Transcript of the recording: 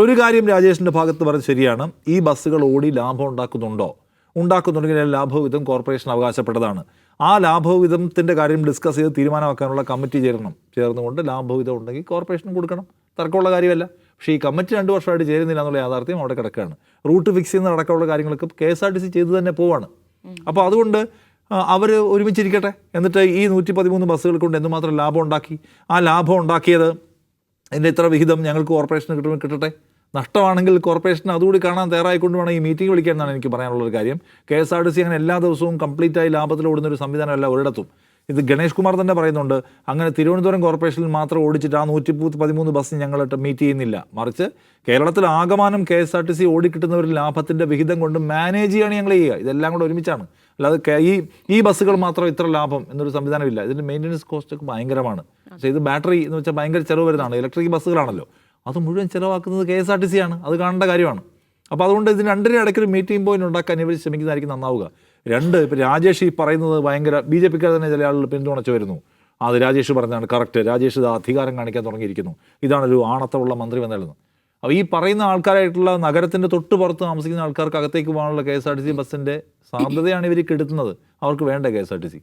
ഒരു കാര്യം രാജേഷിൻ്റെ ഭാഗത്ത് പറഞ്ഞത് ശരിയാണ്. ഈ ബസ്സുകൾ ഓടി ലാഭം ഉണ്ടാക്കുന്നുണ്ടെങ്കിൽ ലാഭവിഹിതം കോർപ്പറേഷൻ അവകാശപ്പെട്ടതാണ്. ആ ലാഭവിഹിതത്തിൻ്റെ കാര്യം ഡിസ്കസ് ചെയ്ത് തീരുമാനമാക്കാനുള്ള കമ്മിറ്റി ചേർന്നുകൊണ്ട് ലാഭവിഹിതം ഉണ്ടെങ്കിൽ കോർപ്പറേഷൻ കൊടുക്കണം. തർക്കമുള്ള കാര്യമല്ല. പക്ഷേ ഈ കമ്മിറ്റി 2 വർഷമായിട്ട് ചേരുന്നില്ല എന്നുള്ള യാഥാർത്ഥ്യം അവിടെ കിടക്കുകയാണ്. റൂട്ട് ഫിക്സ് ചെയ്യുന്ന അടക്കമുള്ള കാര്യങ്ങളൊക്കെ KSRTC ചെയ്തു തന്നെ പോവാണ്. അപ്പോൾ അതുകൊണ്ട് അവർ ഒരുമിച്ചിരിക്കട്ടെ. എന്നിട്ട് ഈ 113 ബസ്സുകൾ കൊണ്ട് എന്തുമാത്രം ലാഭം ഉണ്ടാക്കി, ആ ലാഭം ഉണ്ടാക്കിയത് എൻ്റെ ഇത്ര വിഹിതം ഞങ്ങൾക്ക് കോർപ്പറേഷന് കിട്ടട്ടെ. നഷ്ടമാണെങ്കിൽ കോർപ്പറേഷൻ അതുകൂടി കാണാൻ തയ്യാറായിക്കൊണ്ട് വേണം ഈ മീറ്റിംഗ് വിളിക്കാൻ എന്നാണ് എനിക്ക് പറയാനുള്ളൊരു കാര്യം. KSRTC അങ്ങനെ എല്ലാ ദിവസവും കംപ്ലീറ്റായി ലാഭത്തിൽ ഓടുന്നൊരു സംവിധാനമല്ല ഒരിടത്തും. ഇത് ഗണേഷ് കുമാർ തന്നെ പറയുന്നുണ്ട്. അങ്ങനെ തിരുവനന്തപുരം കോർപ്പറേഷനിൽ മാത്രം ഓടിച്ചിട്ട് ആ 113 ബസ് ഞങ്ങളിട്ട് മീറ്റ് ചെയ്യുന്നില്ല. മറിച്ച് കേരളത്തിൽ ആകമാനം KSRTC ഓടിക്കിട്ടുന്ന ഒരു ലാഭത്തിൻ്റെ വിഹിതം കൊണ്ട് മാനേജ് ചെയ്യാണ് ഞങ്ങൾ ചെയ്യുക. ഇതെല്ലാം കൂടെ ഒരുമിച്ചാണ്. അല്ലാതെ ഈ ബസ്സുകൾ മാത്രം ഇത്ര ലാഭം എന്നൊരു സംവിധാനമില്ല. ഇതിൻ്റെ മെയിൻ്റനൻസ് കോസ്റ്റ് ഒക്കെ ഭയങ്കരമാണ്. പക്ഷേ ഇത് ബാറ്ററി എന്ന് വെച്ചാൽ ഭയങ്കര ചിലവ് വരുന്നതാണ്. ഇലക്ട്രിക് ബസ്സുകളാണല്ലോ, അത് മുഴുവൻ ചിലവാക്കുന്നത് KSRTC ആണ്. അത് കാണേണ്ട കാര്യമാണ്. അപ്പോൾ അതുകൊണ്ട് ഇതിന് രണ്ടിനും ഇടയ്ക്കൊരു മീറ്റിംഗ് പോയിന്റ് ഉണ്ടാക്കാൻ ഇവർ ശ്രമിക്കുന്നതായിരിക്കും നന്നാവുക. ഇപ്പോൾ രാജേഷ് ഈ പറയുന്നത് ഭയങ്കര BJPക്കാർ തന്നെ ചില ആളുകൾ പിന്തുണച്ചു വരുന്നു. അത് രാജേഷ് പറഞ്ഞതാണ് കറക്റ്റ്. രാജേഷ് ഇത് അധികാരം കാണിക്കാൻ തുടങ്ങിയിരിക്കുന്നു. ഇതാണൊരു ആണത്തമുള്ള മന്ത്രി വന്നിരുന്നു. അപ്പോൾ ഈ പറയുന്ന ആൾക്കാരായിട്ടുള്ള നഗരത്തിൻ്റെ തൊട്ട് പുറത്ത് താമസിക്കുന്ന ആൾക്കാർക്ക് അകത്തേക്ക് പോകാനുള്ള KSRTC ബസ്സിൻ്റെ സാധ്യതയാണ് ഇവർ കെടുത്തുന്നത്. അവർക്ക് വേണ്ട KSRTC.